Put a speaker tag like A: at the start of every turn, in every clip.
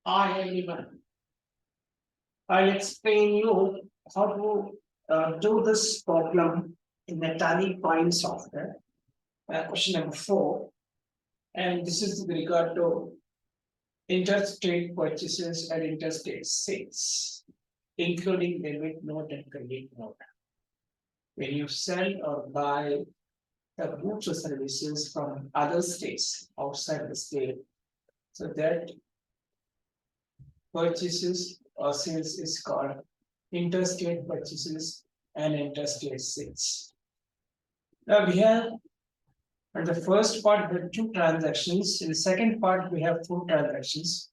A: Hi everyone. I'll explain you how to do this problem in the Tally Point software. Question number 4, and this is with regard to interstate purchases and interstate sales, including debit note and credit note. When you sell or buy the goods or services from other states outside the state, so that purchases or sales is called interstate purchases and interstate sales. Now we have in the first part we have two transactions. In the second part we have four transactions.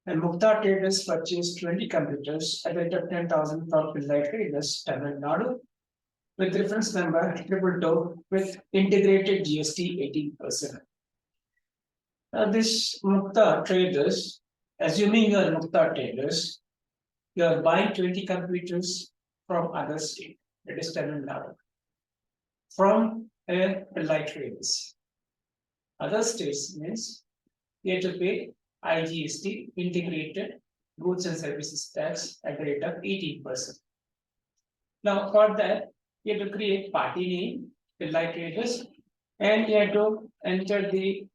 A: And Mukta Traders purchased 20 computers at the rate of 10,000 from Pillai Traders, Tamil Nadu, with reference number 222 with integrated GST 18%. Now this Mukta Traders, assuming you are Mukta Traders, you are buying 20 computers from other state, that is Tamil Nadu, from a Pillai Traders. Other states means you have to pay IGST, integrated goods and services tax at the rate of 18%. Now for that, you have to create party name, Pillai Traders, and you have to enter the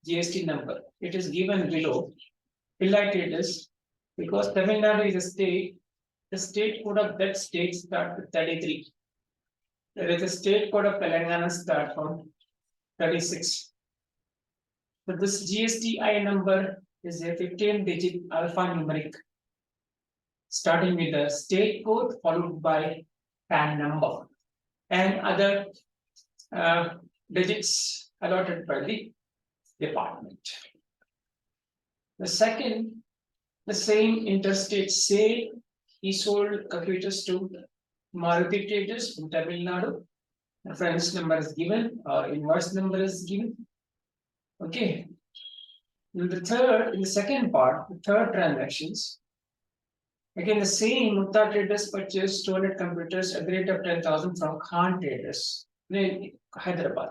A: GST number. It is given below. Pillai Traders, because Tamil Nadu is a state, the state code of that state starts with 33. There is a state code of Telangana start from 36. So this GSTI number is a 15-digit alphanumeric, starting with the state code followed by PAN number and other digits allotted by the department. The second, the same interstate sale, he sold computers to Maruti Traders from Tamil Nadu. Reference number is given or invoice number is given. Okay. In the second part, the third transactions, again the same Mukta Traders purchased 200 computers at the rate of 10,000 from Khan Traders in Hyderabad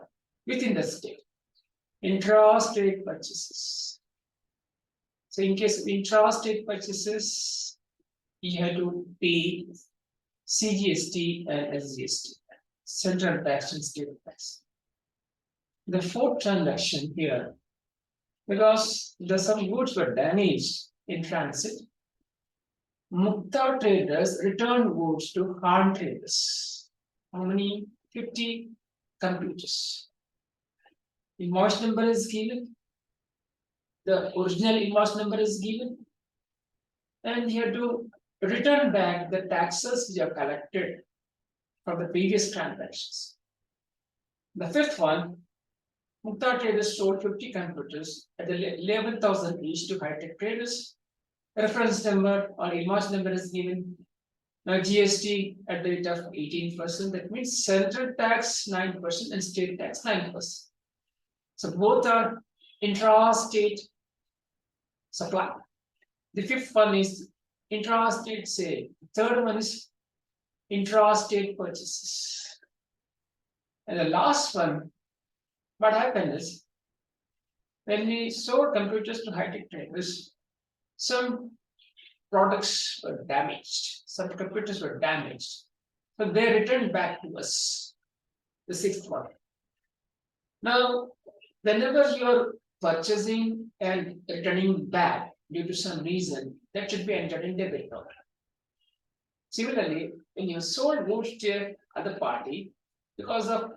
A: within the state. Intra-state purchases. So in case of intra-state purchases, you have to pay CGST and SGST, central tax and state tax. The fourth transaction here, because some goods were damaged in transit, Mukta Traders returned goods to Khan Traders. How many? 50 computers. Invoice number is given. The original invoice number is given. And you have to return back the taxes you have collected from the previous transactions. The fifth one, Mukta Traders sold 50 computers at 11,000 each to high-tech traders. Reference number or invoice number is given. Now GST at the rate of 18%. That means central tax 9% and state tax 9%. So both are intra-state supply. The fifth one is intra-state sale. The third one is intra-state purchases. And the last one, what happened is, when we sold computers to high-tech traders, some products were damaged, some computers were damaged. So they returned back to us, the sixth one. Now, whenever you're purchasing and returning back due to some reason, that should be entered in debit note. Similarly, when you sold goods to other party, because of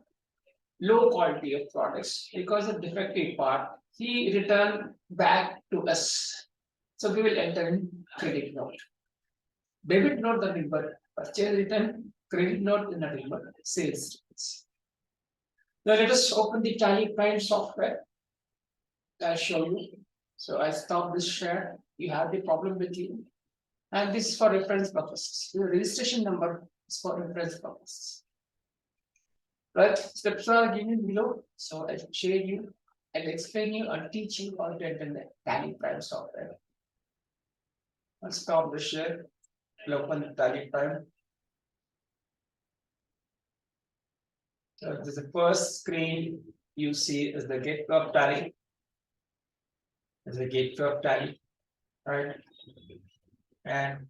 A: low quality of products, because of defective part, he returned back to us. So we will enter in credit note. Debit note the number, purchase return, credit note the number, sales returns. Now let us open the Tally Prime software. I'll show you. So I stop this share. You have the problem with you. And this is for reference purposes. The registration number is for reference purposes. Right? Steps are given below. So I'll share you and explain you and teach you how to enter the Tally Prime software. I'll stop the share. I'll open the Tally Prime. So this is the first screen you see is the gateway of Tally. Is the gateway of Tally. right? And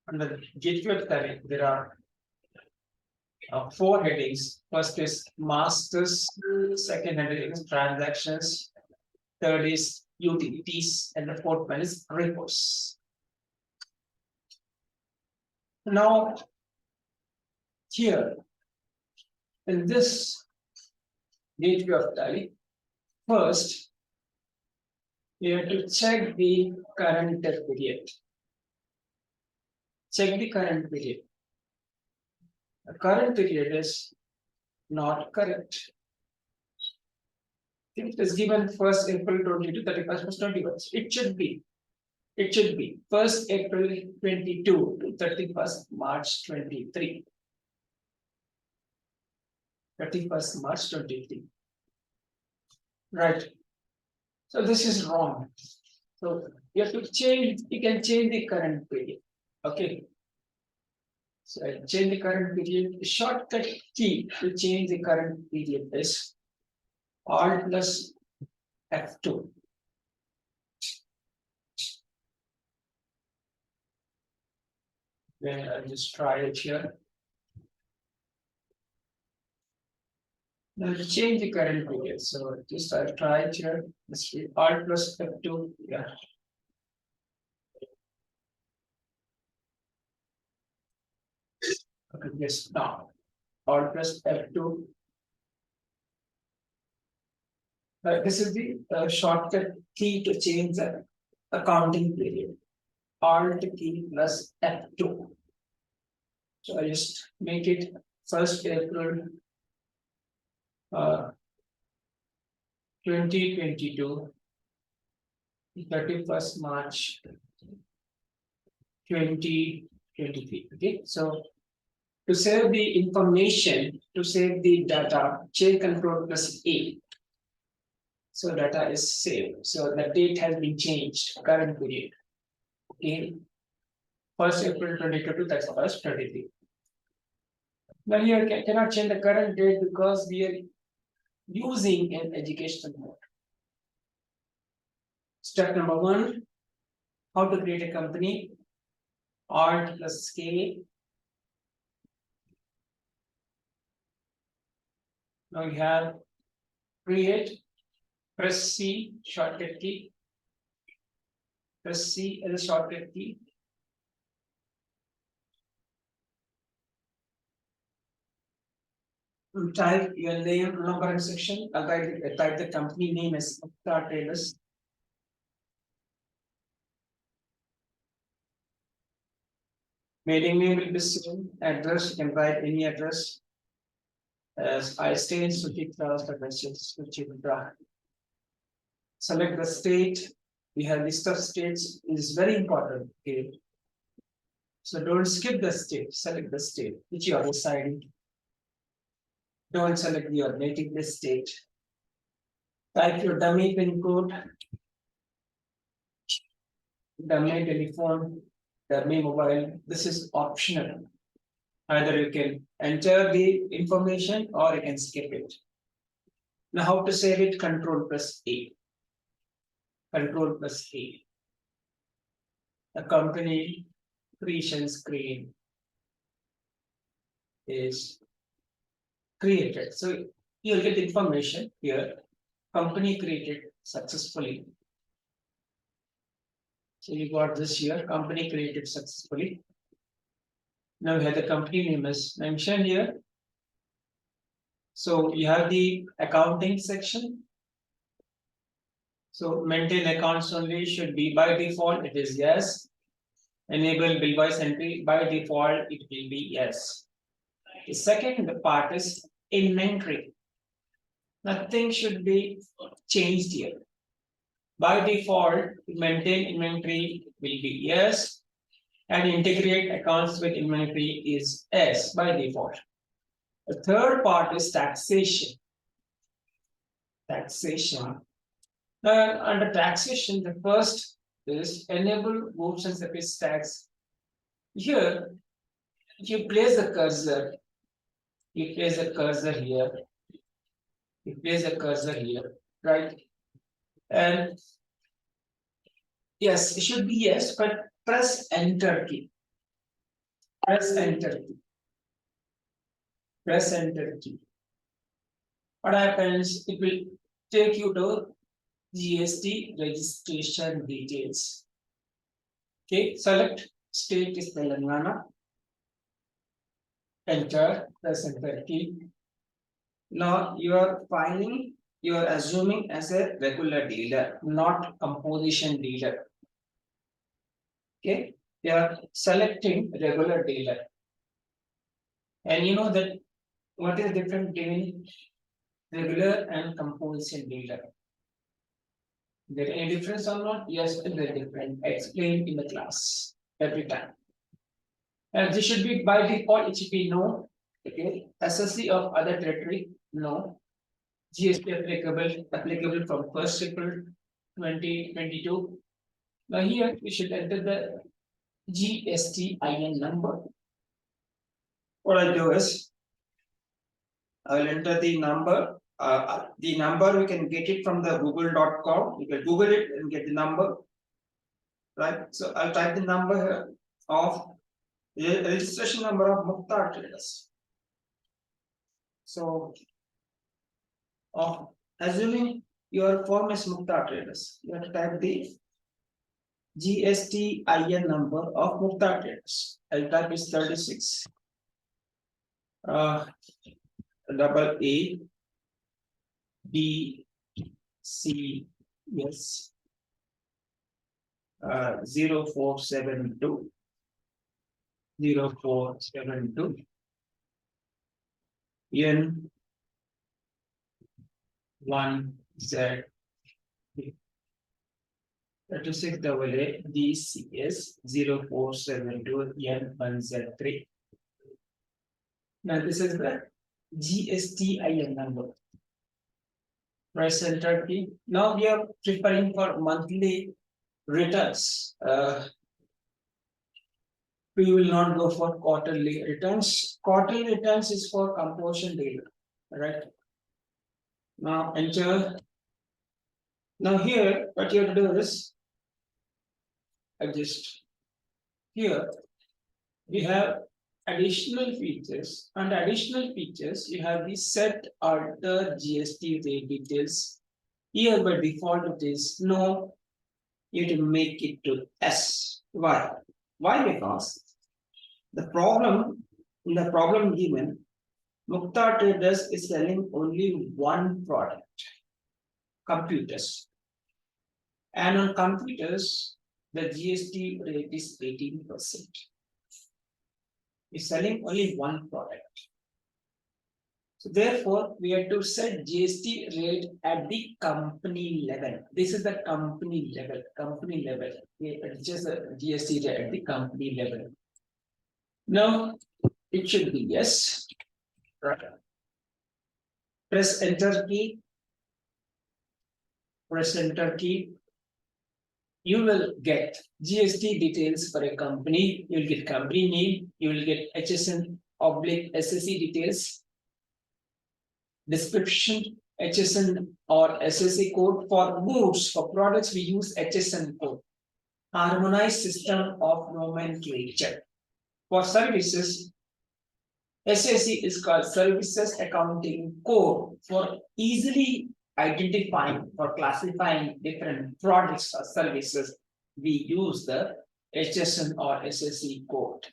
A: under gateway of tariff, there are four headings. First is masters, second heading is transactions, third is utilities, and the fourth one is reports. Now, here in this gateway of tally, first you have to check the current period. Check the current period. The current period is not correct. It is given 1st April 22, 31st March 21. It should be. It should be 1st April 22 to 31st March 23. 31st March 23. Right. So this is wrong. So you have to change, you can change the current period. Okay. So I change the current period. The shortcut key to change the current period is Alt plus F2. Then I'll just try it here. Now change the current period. So just I'll try it here. Let's see. Alt plus F2. Yeah. Okay, yes, now. Alt plus F2. This is the shortcut key to change the accounting period. Alt key plus F2. So I just make it 1st April 2022, 31st March 2023. Okay, so to save the information, to save the data, J control plus A. So data is saved. So the date has been changed, current period. Okay. 1st April 22 to 31st 23. Now here cannot change the current date because we are using an educational mode. Step number 1, how to create a company. Alt plus K. Now we have create, press C, shortcut key. Press C as a shortcut key. Type your name, number, and section. I'll type the company name as Upstart Traders. Mailing name will be same. Address, you can write any address. As I stay in Suchitra, select the state. We have list of states. It is very important. Okay. So don't skip the state. Select the state which you are residing. Don't select your native state. Type your dummy pin code, dummy telephone, dummy mobile. This is optional. Either you can enter the information or you can skip it. Now, how to save it? Control plus A. Control plus A. The company creation screen is created. So you'll get information here. Company created successfully. So you got this here. Company created successfully. Now we have the company name is mentioned here. So you have the accounting section. So maintain accounts only should be by default. It is yes. Enable bill wise entry by default. It will be yes. The second part is inventory. Nothing should be changed here. By default, maintain inventory will be yes, and integrate accounts with inventory is yes by default. The third part is taxation. Taxation. Now, under taxation, the first is enable goods and service tax. Here, you place the cursor. You place a cursor here. You place a cursor here, right? And yes, it should be yes, but press enter key. Press enter key. Press enter key. What happens? It will take you to GST registration details. Okay, select state is Telangana. Enter, press enter key. Now you are assuming as a regular dealer, not composition dealer. Okay, you are selecting regular dealer. And you know that what is the difference between regular and composition dealer? Is there any difference or not? Yes, there is different. Explained in the class every time. And this should be by default, it should be no. Okay, SSC of other territory, no. GST applicable from 1st April 2022. Now here we should enter the GSTIN number. What I'll do is I will enter the number. The number we can get it from the google.com. You can Google it and get the number. Right. So I'll type the number here of the registration number of Mukta traders. So assuming your firm is Mukta traders, you have to type the GSTIN number of Mukta traders. I'll type is 36. Double A B C S 0472 0472 N 1Z 36 AA DCS 0472 N1Z3. Now this is the GSTIN number. Press enter key. Now we are preparing for monthly returns. We will not go for quarterly returns. Quarterly returns is for composition dealer, right? Now enter. Now here, what you have to do is adjust. Here we have additional features. Under additional features, you have the set alter GST rate details. Here by default it is no. You have to make it to S. Why? Why? Because the problem given, Mukta Traders is selling only one product, computers. And on computers, the GST rate is 18%. Is selling only one product. So therefore, we have to set GST rate at the company level. This is the company level. Company level. We adjust the GST rate at the company level. Now it should be yes. Right. Press enter key. Press enter key. You will get GST details for a company. You will get company name. You will get HSN/SSC details. Description, HSN or SSC code. For goods, for products, we use HSN code. Harmonized system of nomenclature. For services, SSC is called Services Accounting Code. For easily identifying or classifying different products or services, we use the HSN or SSC code.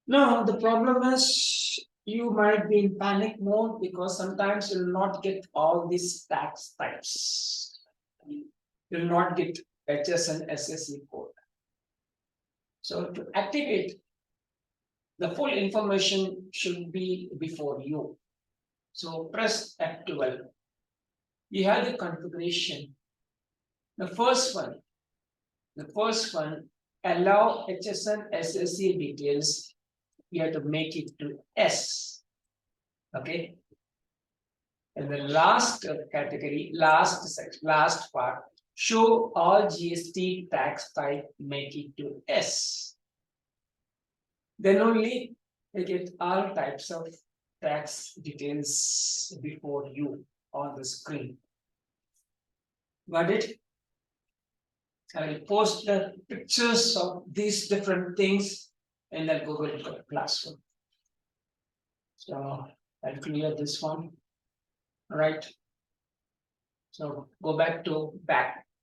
A: Now, the problem is you might be in panic mode because sometimes you will not get all these tax types. You will not get HSN SSC code. So to activate, the full information should be before you. So press F12. You have the configuration. The first one, allow HSN SSC details. You have to make it to S. Okay. And the last category, last section, last part, show all GST tax type, make it to S. Then only you get all types of tax details before you on the screen. Got it? I will post the pictures of these different things in the Google Classroom. So I'll clear this one. All right. So go back to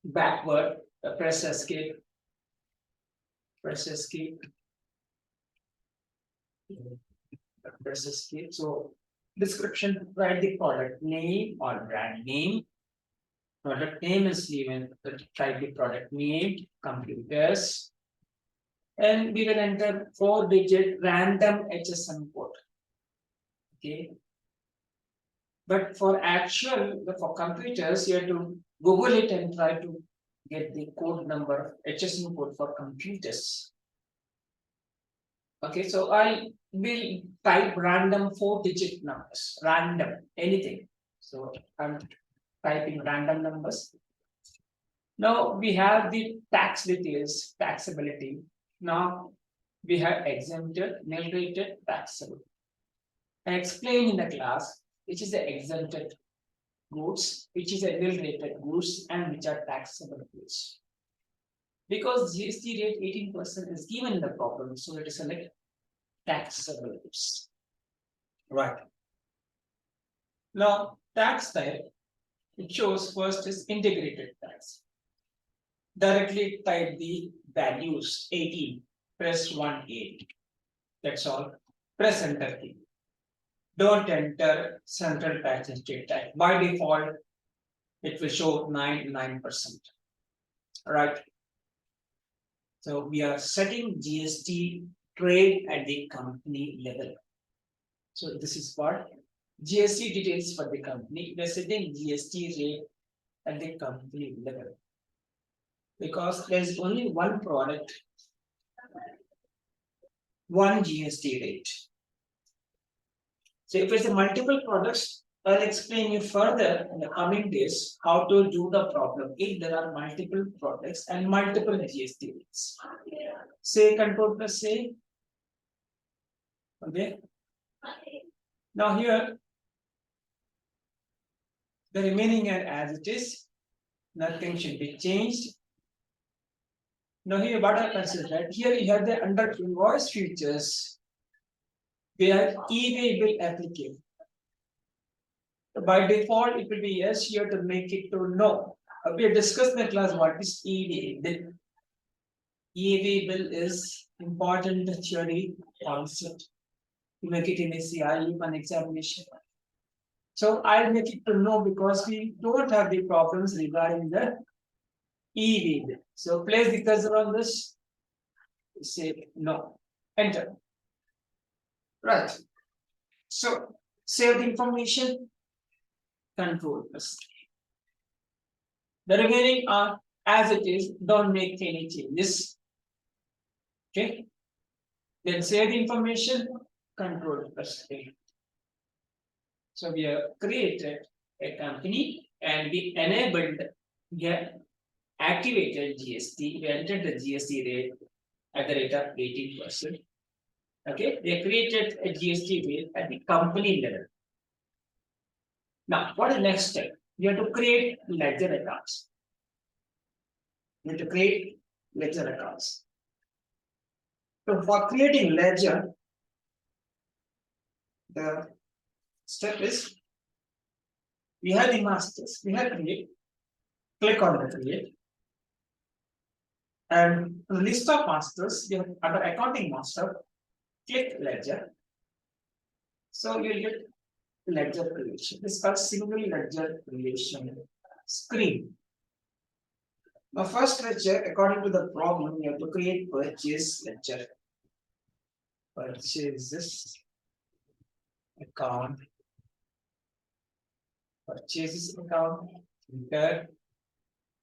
A: backward, press escape, press escape, press escape. So description, write the product name or brand name. Product name is given, type the product name, computers, and we will enter 4-digit random HSM code. Okay. But for computers, you have to Google it and try to get the code number, HSM code for computers. Okay, so I will type random 4-digit numbers, random, anything. So I'm typing random numbers. Now we have the tax details, taxability. Now we have exempted, nil rated, taxable. I explained in the class which is the exempted goods, which is a nil rated goods, and which are taxable goods. Because GST rate 18% is given in the problem, so let us select taxable goods. Right. Now, tax type, it shows first is integrated tax. Directly type the values 18, press 1A. That's all. Press enter key. Don't enter central tax and state tax. By default, it will show 9%. Right. So we are setting GST trade at the company level. So this is what GST details for the company. We are setting GST rate at the company level. Because there is only one product, one GST rate. So if it's a multiple products, I'll explain you further in the coming days how to do the problem if there are multiple products and multiple GST rates. Say control plus say. Okay. Now here, the remaining are as it is. Nothing should be changed. Now here what happens is that here you have the under invoice features. We have e-way bill applicable. By default, it will be yes. Here to make it to no. We have discussed in the class what is e-way bill. E-way bill is important theory concept. You make it in a CIE one examination. So I'll make it to no because we don't have the problems regarding the e-way bill. So place the cursor on this. Say no. Enter. Right. So save the information. Control plus. The remaining are as it is. Don't make any changes. Okay. Then save the information. Control plus. So we have created a company and we enabled, we have activated GST. We entered the GST rate at the rate of 18%. Okay, they created a GST rate at the company level. Now, what is the next step? You have to create ledger accounts. You have to create ledger accounts. So for creating ledger, the step is we have the masters, we have create, click on the create, and the list of masters, you have under accounting master, click ledger. So you'll get ledger creation. This is called single ledger creation screen. Now, first ledger, according to the problem, you have to create purchase ledger. Purchases account. Purchases account. Enter.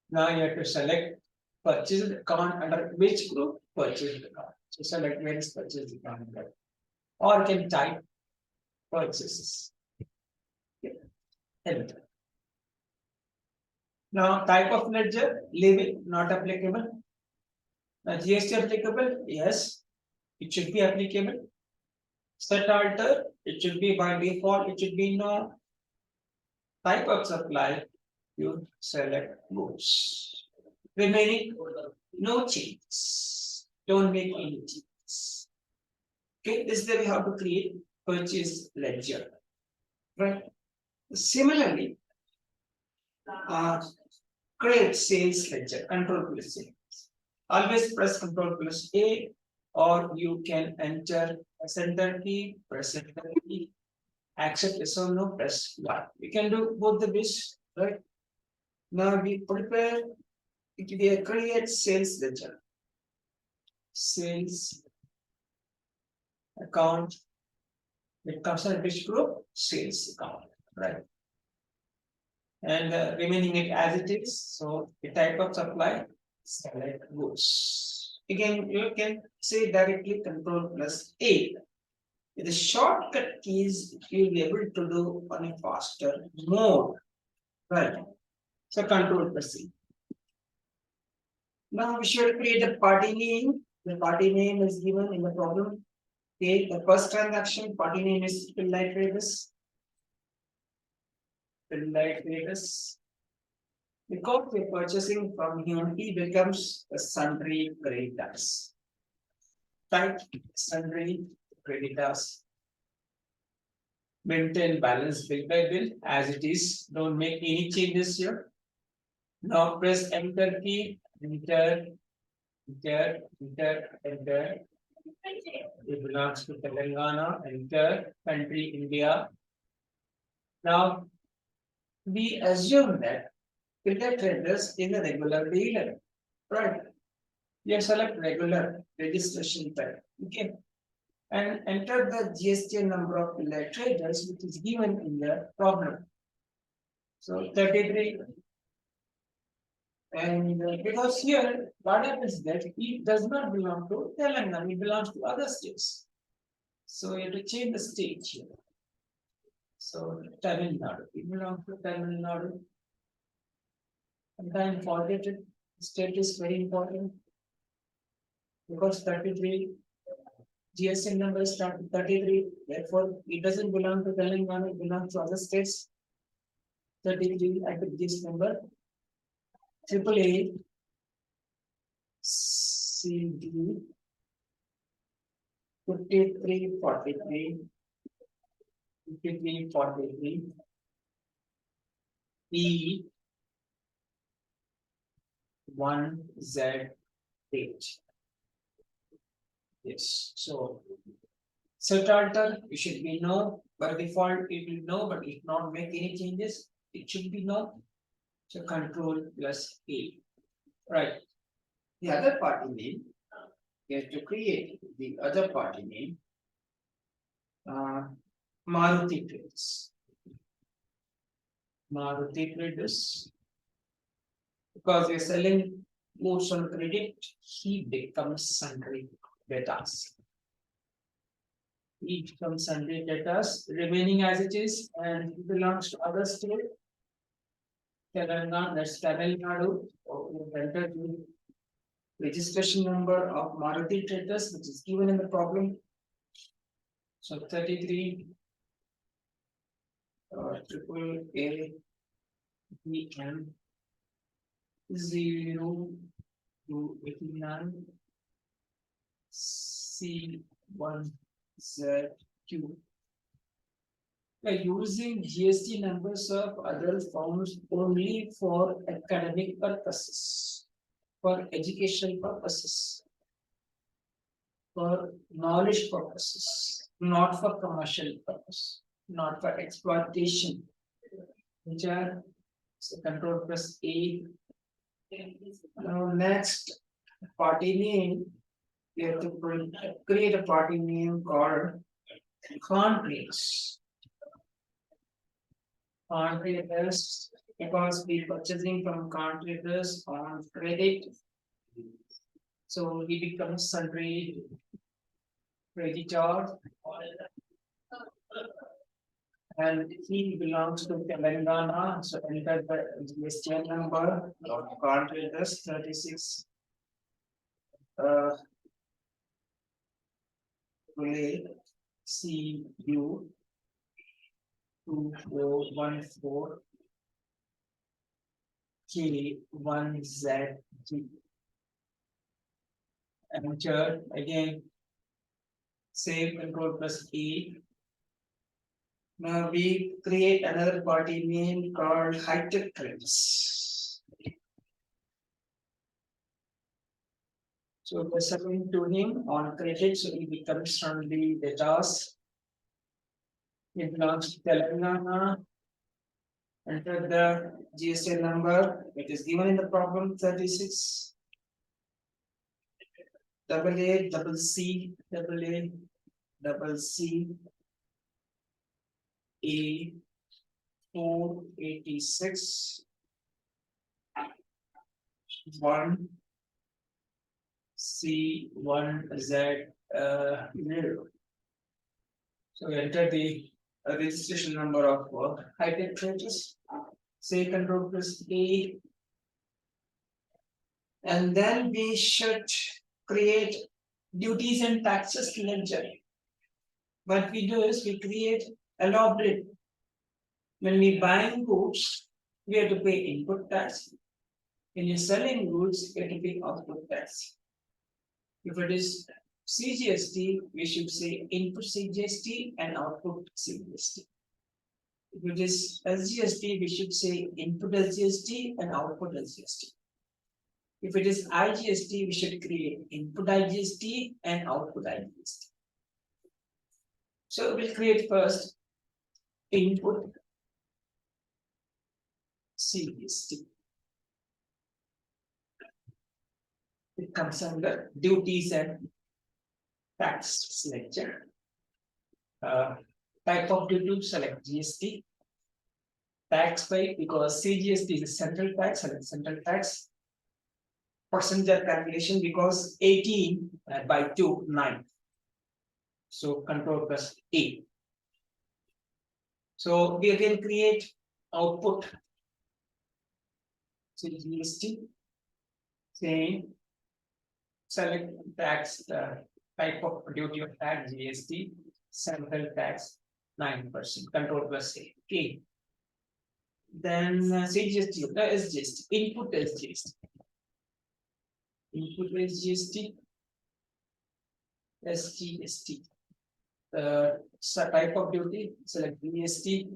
A: Now you have to select purchase account under which group? Purchase account. So select where is purchase account. Or you can type purchases. Enter. Now type of ledger, leave it, not applicable. Now GST applicable, yes, it should be applicable. Set alter, it should be by default, it should be no. Type of supply, you select goods. Remaining, no changes. Don't make any changes. Okay, this is the way how to create purchase ledger. Right. Similarly, create sales ledger, control plus A. Always press control plus A, or you can enter enter key, press enter key, accept yes or no, press Y. We can do both the ways, right? Now we prepare, we create sales ledger. Sales account, it comes in which group? Sales account, right? And remaining it as it is. So the type of supply, select goods. Again, you can say directly control plus A. With the shortcut keys, you'll be able to do on a faster mode. Right. So control plus C. Now we should create a party name. The party name is given in the problem. Okay, the first transaction, party name is Pillai Traders. Pillai Traders. Because we're purchasing from him, he becomes a sundry creditors. Type sundry creditors. Maintain balance bill by bill as it is. Don't make any changes here. Now press enter key, enter, enter, enter, enter. It belongs to Telangana, enter, country India. Now we assume that Pillar Traders is a regular dealer, right? You select regular registration type, okay? And enter the GST number of Pillar Traders, which is given in the problem. So 33. And because here, what happens that it does not belong to Telangana, it belongs to other states. So you have to change the state here. So Tamil Nadu, it belongs to Tamil Nadu. Sometimes forget it. State is very important because 33 GST number is 33. Therefore, it doesn't belong to Telangana, it belongs to other states. 33 at this number. Triple A CD 5343 5343 E 1Z8. Yes, so set alter, it should be no. By default, it will no, but if not make any changes, it should be no. So control plus A. Right. The other party name, you have to create the other party name. Maruti Traders. Maruti Traders. Because we're selling goods on credit, he becomes sundry debtors. He becomes sundry debtors, remaining as it is, and he belongs to other state. Telangana, that's Tamil Nadu. Enter the registration number of Maruti Traders, which is given in the problem. So 33 triple A BM 0 to 89 C1ZQ. By using GST numbers of other forms only for academic purposes, for educational purposes, for knowledge purposes, not for commercial purpose, not for exploitation. Which are so control plus A. Now next party name, we have to create a party name called countries. Countries because we purchasing from countries on credit. So he becomes sundry creditor and he belongs to Telangana. So enter the GST number of countries 36. CU 2414 K1ZG. Enter again. Save control plus E. Now we create another party name called high-tech trends. So we're submitting to him on credit, so he becomes from the task. It belongs to Telangana. Enter the GST number, it is given in the problem 36. Double A, double C, double A, double C, A 486 1 C1Z 0. So we enter the registration number of high-tech traders. Say control plus A, and then we should create duties and taxes ledger. What we do is we create a elaborate. When we buying goods, we have to pay input tax. When you're selling goods, you have to pay output tax. If it is CGST, we should say input CGST and output CGST. If it is SGST, we should say input SGST and output SGST. If it is IGST, we should create input IGST and output IGST. So we'll create first input CGST. It comes under duties and tax ledger. Type of duty, select GST. Tax type, because CGST is a central tax, select central tax. Percentage calculation, because 18 by 2, 9. So control plus A. So we again create output CGST, saying select tax type of duty of tax GST, central tax 9%, control plus A. Okay. Then CGST, the SGST, input SGST. Input SGST, SGST. Type of duty, select GST.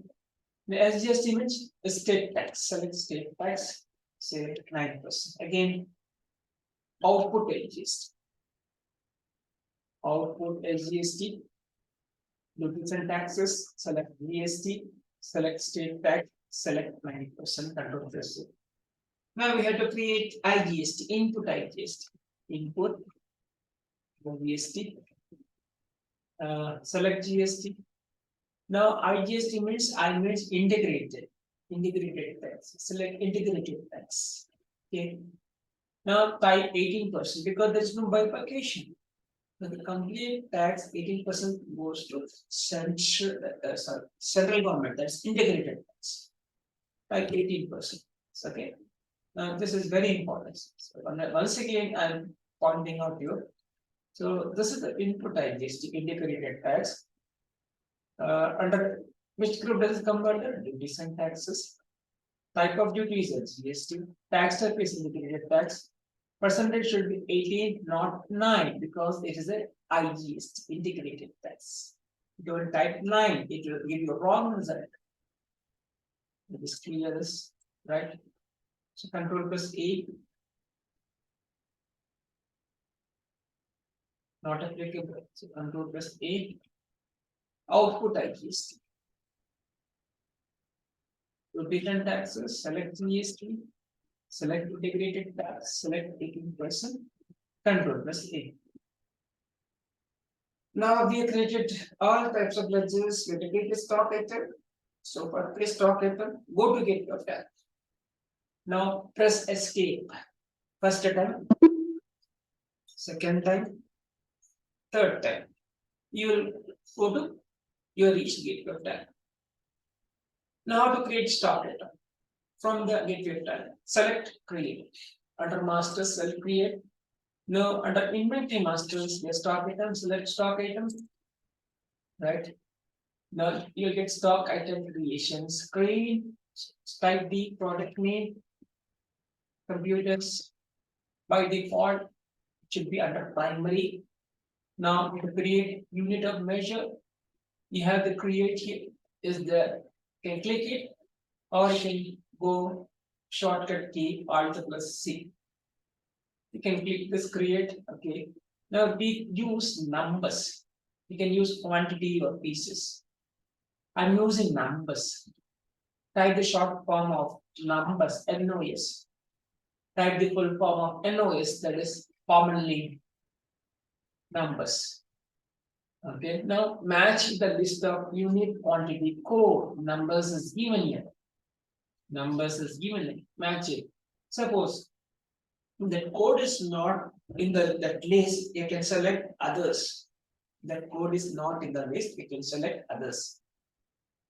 A: The SGST means state tax, select state tax, say 9%. Again, output SGST. Output SGST, duties and taxes, select GST, select state tax, select 9%, control plus A. Now we have to create IGST, input IGST. Input GST, select GST. Now IGST means integrated tax. Select integrated tax. Okay. Now type 18% because there is no bifurcation. The complete tax 18% goes to central government. That's integrated tax. Type 18%. Okay. Now this is very important. So once again, I'm pointing out here. So this is the input IGST, integrated tax. Under which group does it come under? Duties and taxes. Type of duty is GST. Tax type is integrated tax. Percentage should be 18, not 9, because it is a IGST, integrated tax. If you will type 9, it will give you a wrong result. It is clear, this, right? So control plus A. Not applicable. So control plus A. Output IGST. Duties and taxes, select GST, select integrated tax, select 18%, control plus A. Now we have created all types of ledgers. We have to create a stock item. So for create stock item, go to get your tab. Now press escape. First time, second time, third time. You will go to your reach gateway tab. Now to create stock item. From the gateway tab, select create. Under master, select create. Now under inventory masters, the stock item, select stock item. Right. Now you'll get stock item creation screen. Type the product name. computers by default should be under primary. Now to create unit of measure, you have to create here is the can click it or you can go shortcut key Alt plus C. You can click this create. Okay. Now we use numbers. You can use quantity or pieces. I'm using numbers. Type the short form of numbers, NOS. Type the full form of NOS, that is commonly numbers. Okay, now match the list of unit quantity code. Numbers is given here. Numbers is given here. Match it. Suppose the code is not in that list, you can select others. That code is not in the list, you can select others.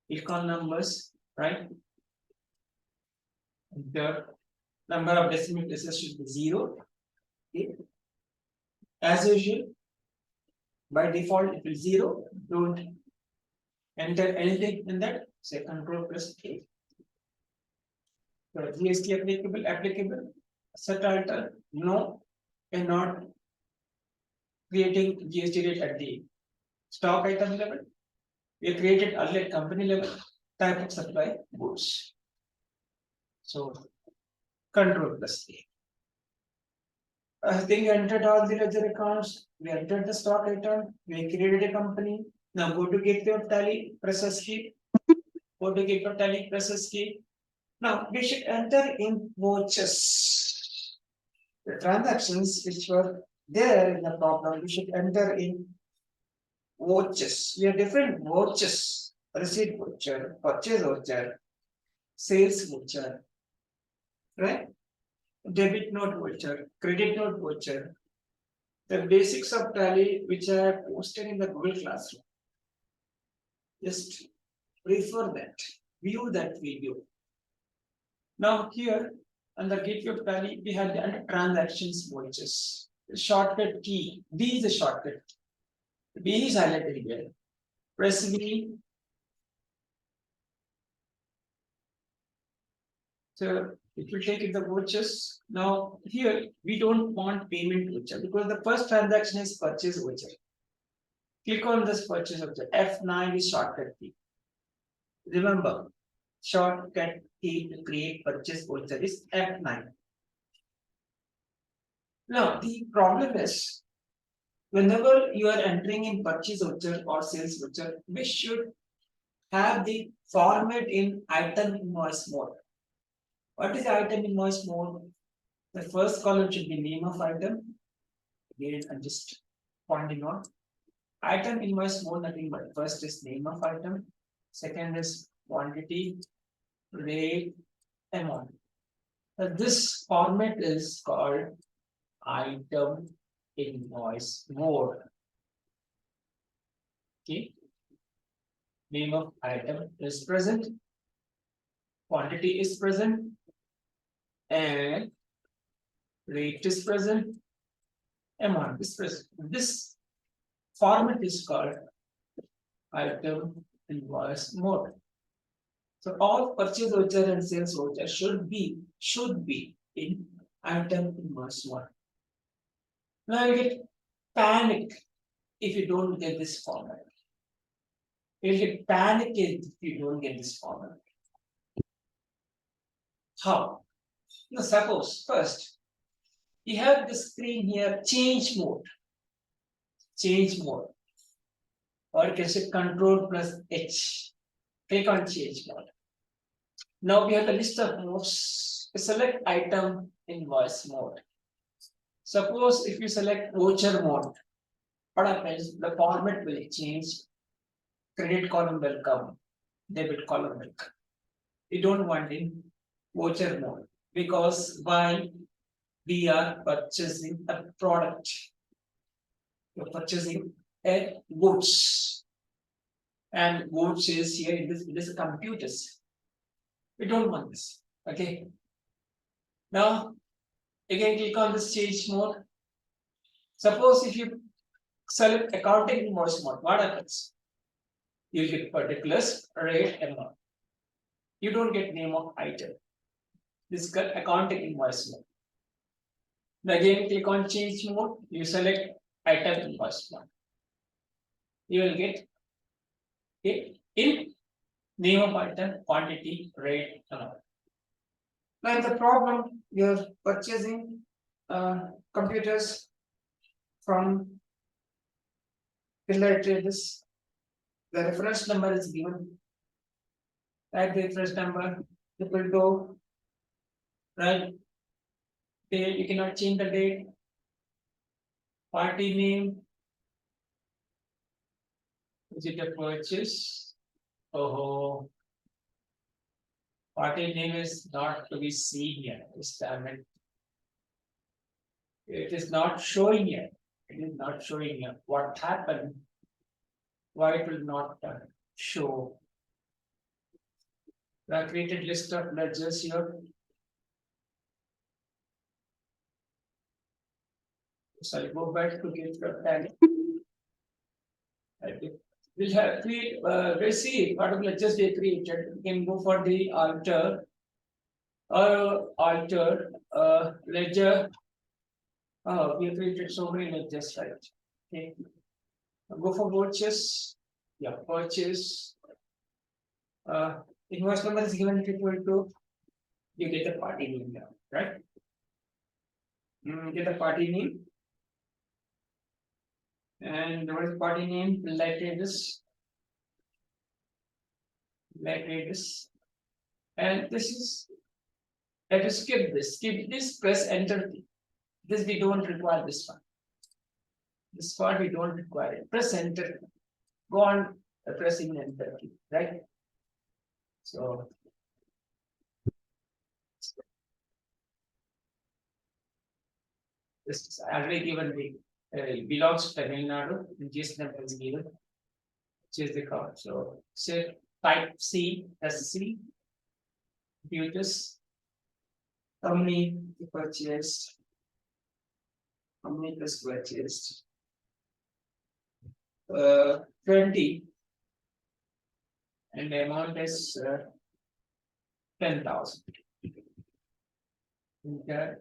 A: Click on numbers, right? The number of decimal places should be 0. Okay. As usual, by default it is 0. Don't enter anything in that. Say Control plus A. So GST applicable. Set alter, no, and not creating GST rate at the stock item level. We created earlier at company level. Type of supply goods. So Control plus A. I think you entered all the ledger accounts. We entered the stock item. We created a company. Now go to gateway of tally, press escape. Go to gateway of tally, press escape. Now we should enter in vouchers. The transactions which were there in the problem, we should enter in vouchers. We have different vouchers: receipt voucher, purchase voucher, sales voucher, right? Debit note voucher, credit note voucher. The basics of tally which I have posted in the Google Classroom. Just refer that, view that video. Now here under gateway of tally, we have the under transactions vouchers. The shortcut key. B is a shortcut. B is highlighted here. Press V. So it will take it the vouchers. Now here we don't want payment voucher because the first transaction is purchase voucher. Click on this purchase voucher. F9 is shortcut key. Remember, shortcut key to create purchase voucher is F9. Now the problem is whenever you are entering in purchase voucher or sales voucher, we should have the format in item invoice mode. What is item invoice mode? The first column should be name of item. Again, I'm just pointing out. Item invoice mode, nothing but first is name of item, second is quantity, rate, amount. This format is called item invoice mode. Okay. Name of item is present, quantity is present, and rate is present, amount is present. This format is called item invoice mode. So all purchase voucher and sales voucher should be in item invoice mode. Now you get panic if you don't get this format. You'll get panic if you don't get this format. How? Now suppose first you have the screen here, change mode. Change mode. Or you can say Control plus H. Click on change mode. Now we have a list of modes. Select item invoice mode. Suppose if you select voucher mode, what happens? The format will change. Credit column will come, debit column will come. We don't want in voucher mode because while we are purchasing a product, you're purchasing a goods, and goods is here in this computers. We don't want this. Okay. Now again click on this change mode. Suppose if you select accounting invoice mode, what happens? You get particulars, rate, amount. You don't get name of item. This is accounting invoice mode. Again, click on change mode. You select item first one. You will get it in name of item, quantity, rate, amount. Now in the problem, you're purchasing computers from Pillar Traders. The reference number is given. Write the reference number, equal to, right? Date, you cannot change the date. Party name. Is it a purchase? Oh, party name is not to be seen here. It is not showing yet. It is not showing here. What happened? Why it will not show? I created list of ledgers here. So I'll go back to get the tag. We'll have we'll see what of ledgers they created. We can go for the alter ledger. We have created so many ledgers, right? Okay. Go for purchase. Yeah, purchase. Invoice number is given equal to, you get the party name now, right? Get the party name. And what is the party name? Like this. And this is, let us skip this, press enter. This we don't require this one. This part we don't require it. Press enter. Go on pressing enter key, right? So this is already given the belongs to Tamil Nadu, and GS number is given, which is the card. So say type C as C, computers, how many purchased, how many plus purchased, 20, and the amount is 10,000. Enter,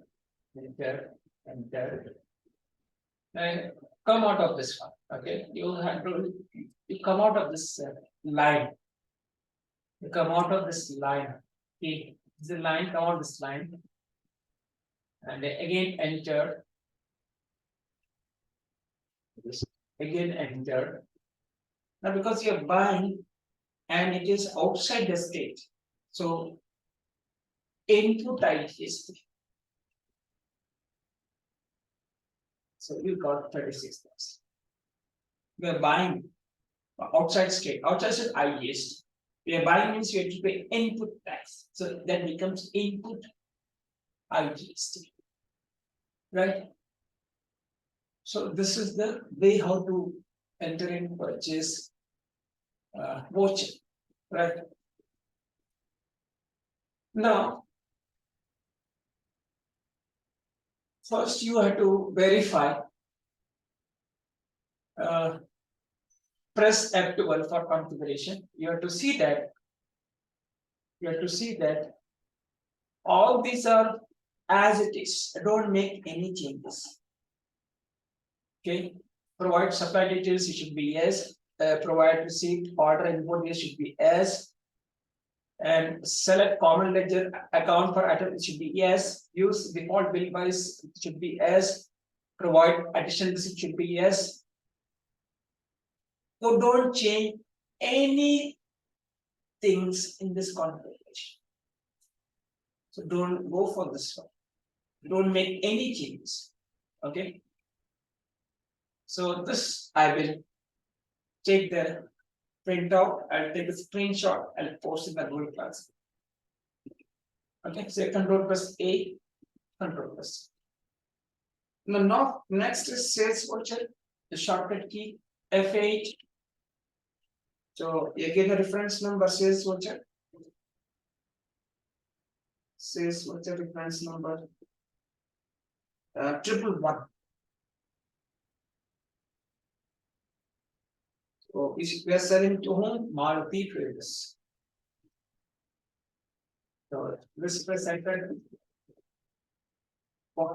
A: and come out of this one. Okay, you have to come out of this line. You come out of this line. Okay, this is line. Come out this line, and again enter. Again enter. Now because you're buying and it is outside the state, so input is. So you got 36,000. We are buying outside state. Outside state IGST. We are buying means you have to pay input tax. So that becomes input IGST. Right? So this is the way how to enter in purchase voucher. Right? Now, first you have to verify. Press F12 for configuration. You have to see that. All these are as it is. Don't make any changes. Okay. Provide supply details. It should be yes. Provide receipt, order, input. It should be yes. And select common ledger account for item. It should be yes. Use default bill price. It should be yes. Provide additional receipt. Should be yes. So don't change any things in this configuration. So don't go for this one. Don't make any changes. Okay. So this I will take the printout. I'll take a screenshot and post in the Google Class. Okay. So Control plus A, Control plus. Now next is sales voucher. The shortcut key F8. So again the reference number sales voucher. Sales voucher reference number 111. So we are selling to whom? Maruti Traders. So this presented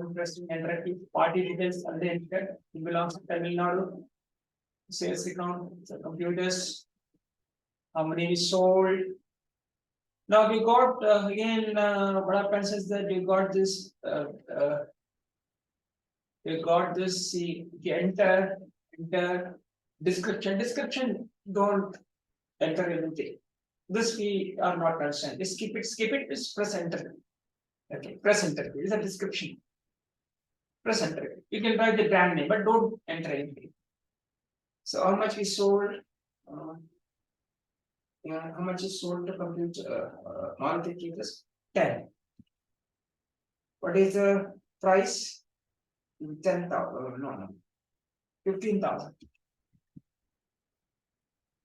A: interesting interactive party details and then it belongs to Tamil Nadu. Sales account, so computers, how many we sold. Now we got again what happens is that you got this see enter description don't enter anything. This we are not concerned. Just skip it, just press enter. Okay, press enter. It is a description. Press enter. You can write the brand name, but don't enter anything. So how much we sold? How much is sold to compute Maruti Creators? 10. What is the price? 10,000. No. 15,000.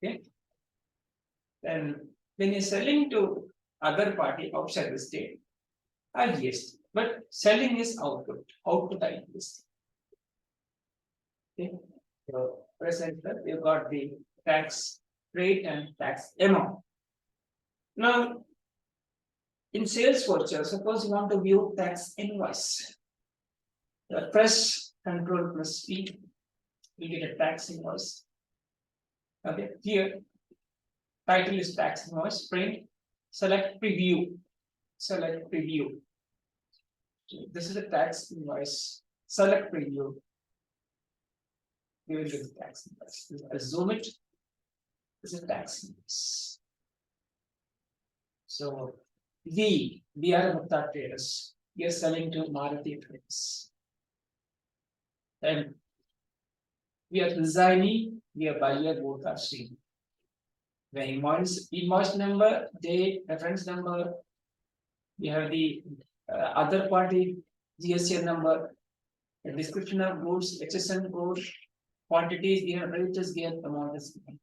A: Okay. Then when you're selling to other party outside the state, GST. But selling is output IGST. Okay. So present you got the tax rate and tax amount. Now in sales voucher, suppose you want to view tax invoice. Press Control plus P, you get a tax invoice. Okay, here title is tax invoice, print, select preview. Select preview. This is a tax invoice. Select preview. We will get the tax invoice. I'll zoom it. This is tax invoice. So we are Mukta traders. We are selling to Maruti traders. And we are designing, we are buyer, both are same. The invoice number, date, reference number. We have the other party GSTN number, a description of goods, HSN code, quantities given, rates given, amount is given.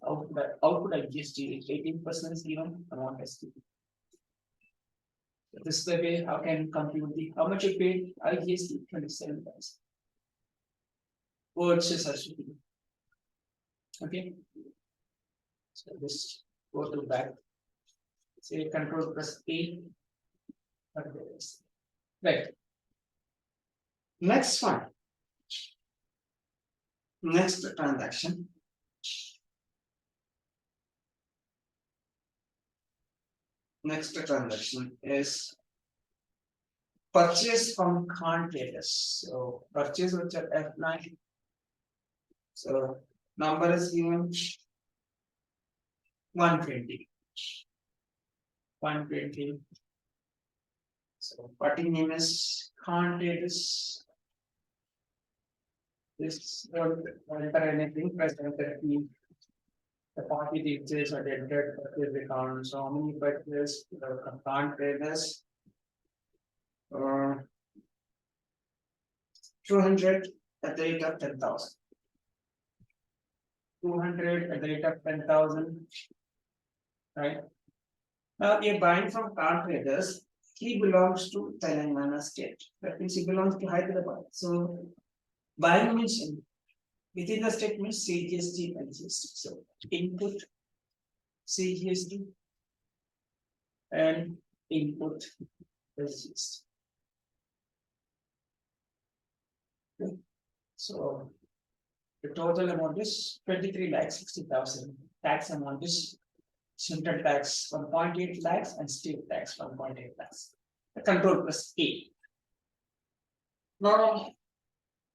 A: Output of GST is 18% is given, amount is given. So this is the way how can compute the how much you paid IGST 27,000. Words is also given. Okay. So this go to back. Say Control plus A. Right. Next one. Next transaction. Next transaction is purchase from Khan traders. So purchase which are F9. So number is given 120. 120. So party name is Khan traders. This don't enter anything, press enter key. The party details are entered purchase account. So how many purchase Khan traders? 200 at the rate of 10,000. 200 at the rate of 10,000. Right. Now you're buying from Khan traders. He belongs to Telangana state. That means he belongs to Hyderabad. So buying means within the state means CGST and GST. So input CGST and input GST. Okay. So the total amount is 23,60,000. Tax amount is central tax 1.8 lakhs and state tax 1.8 lakhs. The control plus A. Now,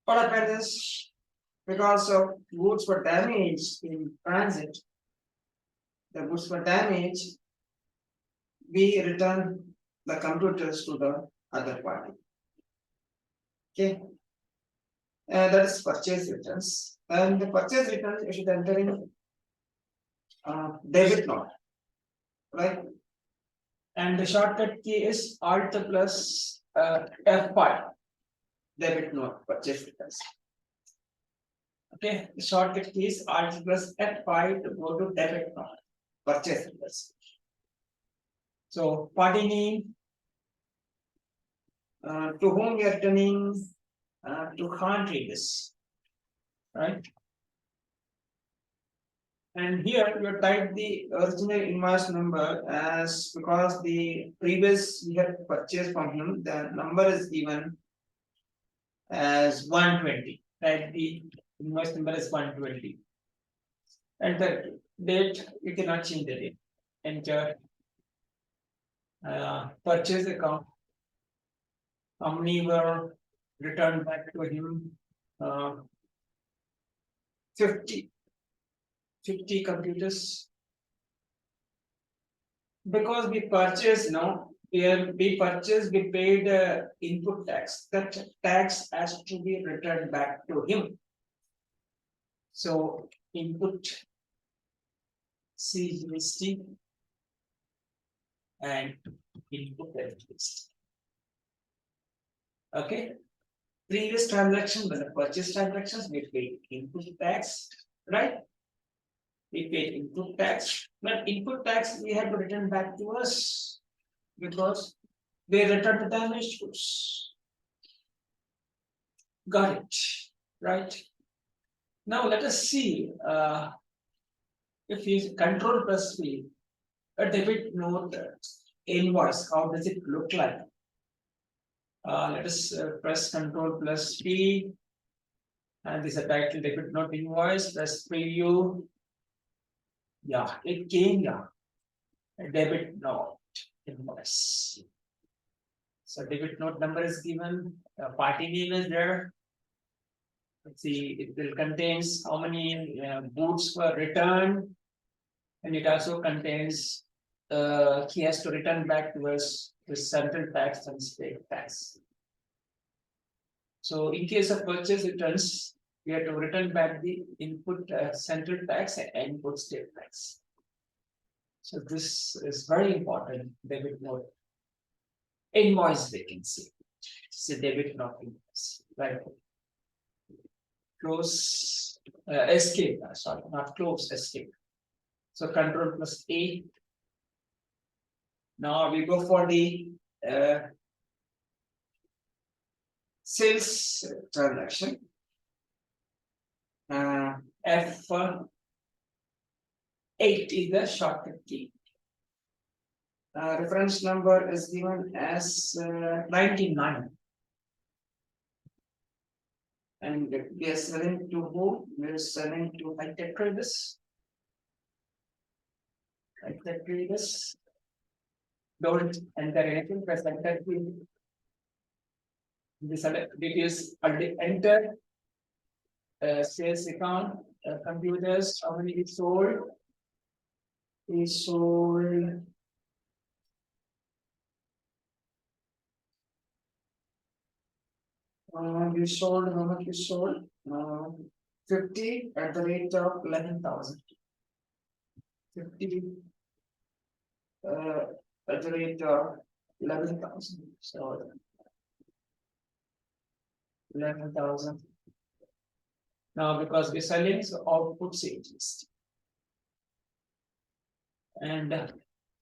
A: what happens is because of goods were damaged in transit, the goods were damaged, we return the computers to the other party. Okay. That is purchase returns. And the purchase returns you should enter in debit note, right? And the shortcut key is Alt plus F5. Debit note purchase returns. Okay, the shortcut key is Alt plus F5 to go to debit note purchase returns. So party name, to whom we are returning to Khan traders, right? And here you type the original invoice number as because the previous we have purchased from him, the number is given as 120. Type the invoice number is 120. And the date, you cannot change the date. Enter purchase account. How many were returned back to him? 50 computers. Because we purchased, we purchased, we paid input tax. That tax has to be returned back to him. So input CGST and input LGST. Okay. Previous transaction, when the purchase transactions, we paid input tax, right? We paid input tax, but input tax we have to return back to us because they returned the damaged goods. Got it, right? Now let us see if you control plus V, a debit note invoice, how does it look like? Let us press control plus P, and this is a title debit note invoice, press preview. Yeah, it came, yeah, a debit note invoice. So debit note number is given, party name is there. Let's see, it will contains how many goods were returned, and it also contains he has to return back to us the central tax and state tax. So in case of purchase returns, we have to return back the input central tax and input state tax. So this is very important debit note invoice vacancy. It's a debit note invoice, right? Close escape, sorry, not close, escape. So control plus A. Now we go for the sales transaction. F8 is the shortcut key. Reference number is given as 99. And we are selling to who? We are selling to high-tech traders. High-tech traders. Don't enter anything, press enter key. This details already entered. Sales account, computers, how many we sold? We sold how much we sold? 50 at the rate of 11,000. 50 at the rate of 11,000. So 11,000. Now because we're selling, so output sales and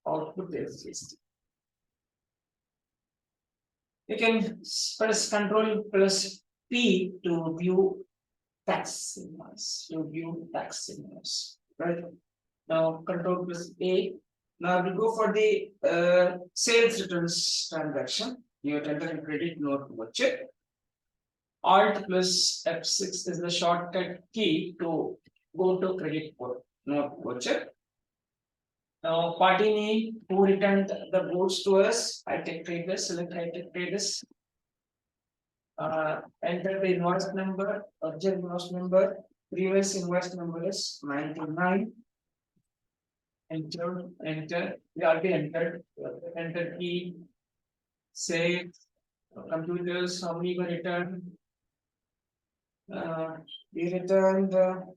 A: output is. You can press Control plus P to view tax invoice. Right? Now Control plus A. Now we go for the sales returns transaction. You enter a credit note voucher. Alt plus F6 is the shortcut key to go to credit note voucher. Now party name who returned the goods to us, high-tech traders, select high-tech traders. Enter the invoice number, original invoice number, previous invoice number is 99. Enter, we already entered, enter key, save, computers, how many were returned? We returned how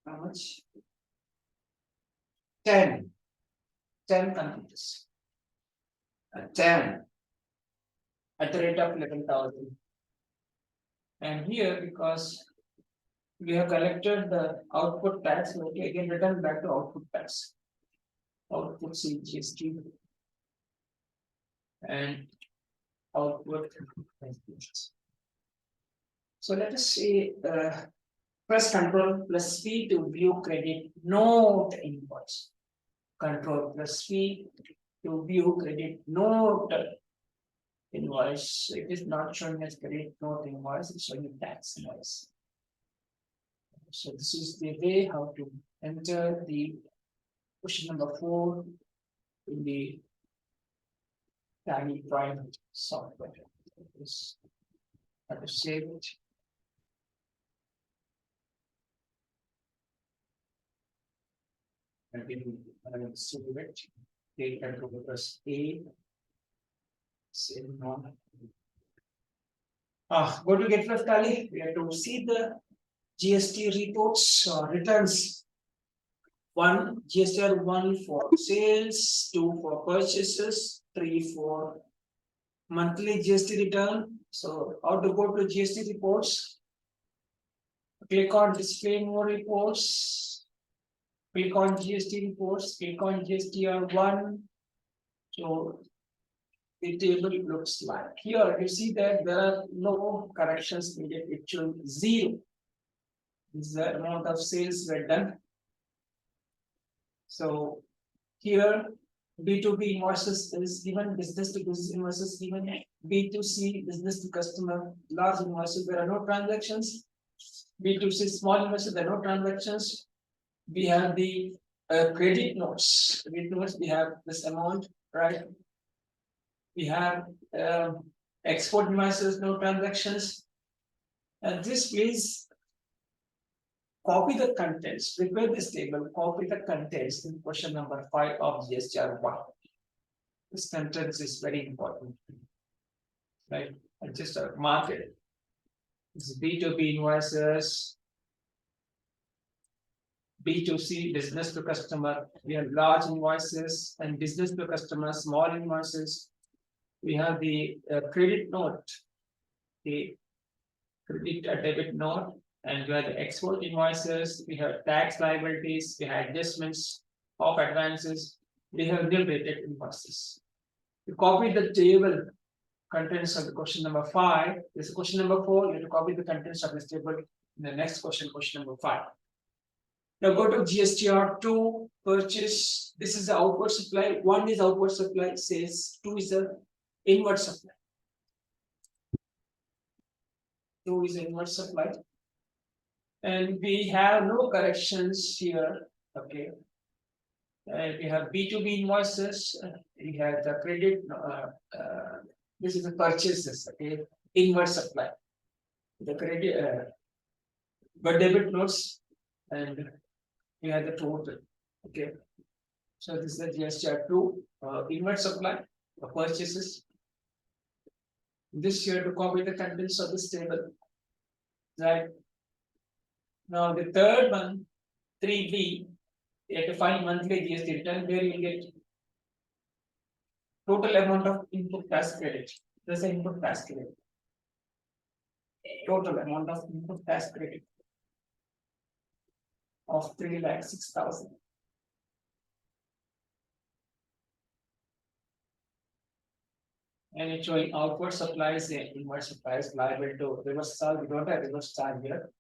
A: much? 10 computers. 10 at the rate of 11,000. And here, because we have collected the output tax, we again return back to output tax. Output CGST and output. So let us see Press Control plus V to view credit note invoice. Control plus V to view credit note invoice. It is not showing as credit note invoice, it's showing tax invoice. So this is the way how to enter the question number 4 in the Tally Prime software. This have to save it. And then save it. Take control press A. Save on. Go to get of Tally. We have to see the GST reports returns. 1 GSTR 1 for sales, 2 for purchases, 3 for monthly GST return. So how to go to GST reports? Click on display more reports. Click on GST reports. Click on GSTR 1. So the table looks like here. You see that there are no corrections needed. It shows 0. This is the amount of sales were done. So here B2B invoices is given, business to business invoices given, B2C business to customer large invoices, there are no transactions. B2C small invoices, there are no transactions. We have the credit notes. Credit notes, we have this amount, right? We have export invoices, no transactions. And this please copy the contents, prepare this table, copy the contents in question number 5 of GSTR 1. This contents is very important, right? I just mark it. This is B2B invoices, B2C business to customer. We have large invoices and business to customer, small invoices. We have the credit note, the credit debit note. And we have the export invoices, we have tax liabilities, we have adjustments of advances, we have nil rated invoices. You copy the table contents of the question number 5. This is question number 4. You have to copy the contents of this table in the next question, question number 5. Now go to GSTR 2 purchase. This is the outward supply. 1 is outward supply sales, 2 is the inward supply. 2 is inward supply. And we have no corrections here, okay. And we have B2B invoices, we have the credit, this is the purchases, okay, inward supply. The credit, but debit notes, and we have the total, okay. So this is the GSTR 2, inward supply, the purchases. This here to copy the contents of this table, right? Now the third one, 3B, you have to find monthly GST return where you get total amount of input tax credit. There's an input tax credit. Total amount of input tax credit of 3,06,000. And it's showing outward supplies and inward supplies liable to reverse charge. We don't have reverse charge here.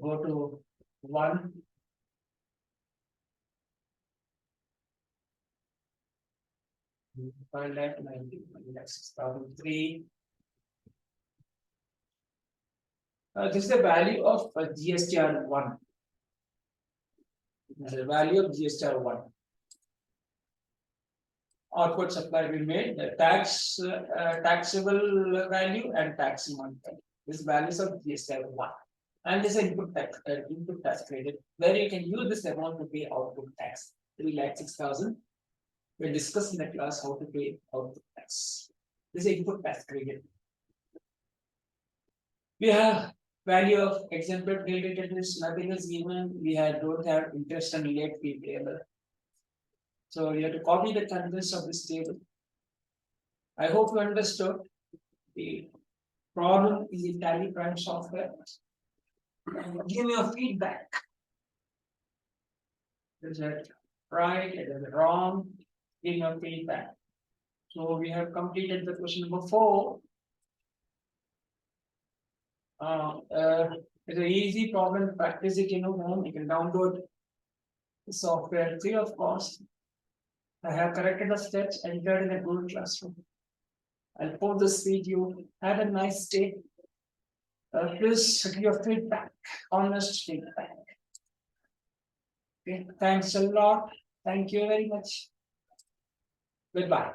A: Go to 1. This is the value of GSTR 1. The value of GSTR 1. Output supply we made the tax taxable value and taxable value. This values of GSTR 1. And this input tax credit, where you can use this amount to pay output tax, 3,06,000. We'll discuss in the class how to pay output tax. This is input tax credit. We have value of exempted related interest, nothing is given. We don't have interest and late fee payable. So you have to copy the contents of this table. I hope you understood. The problem is in Tally Prime software. Give me a feedback. Is it right? Is it wrong? Give me a feedback. So we have completed the question number 4. It's an easy problem to practice it in your home. You can download the software free of cost. I have corrected the steps, entered in a Google Classroom. I'll post this video. Have a nice day. Please give your feedback, honest feedback. Okay, thanks a lot. Thank you very much. Goodbye.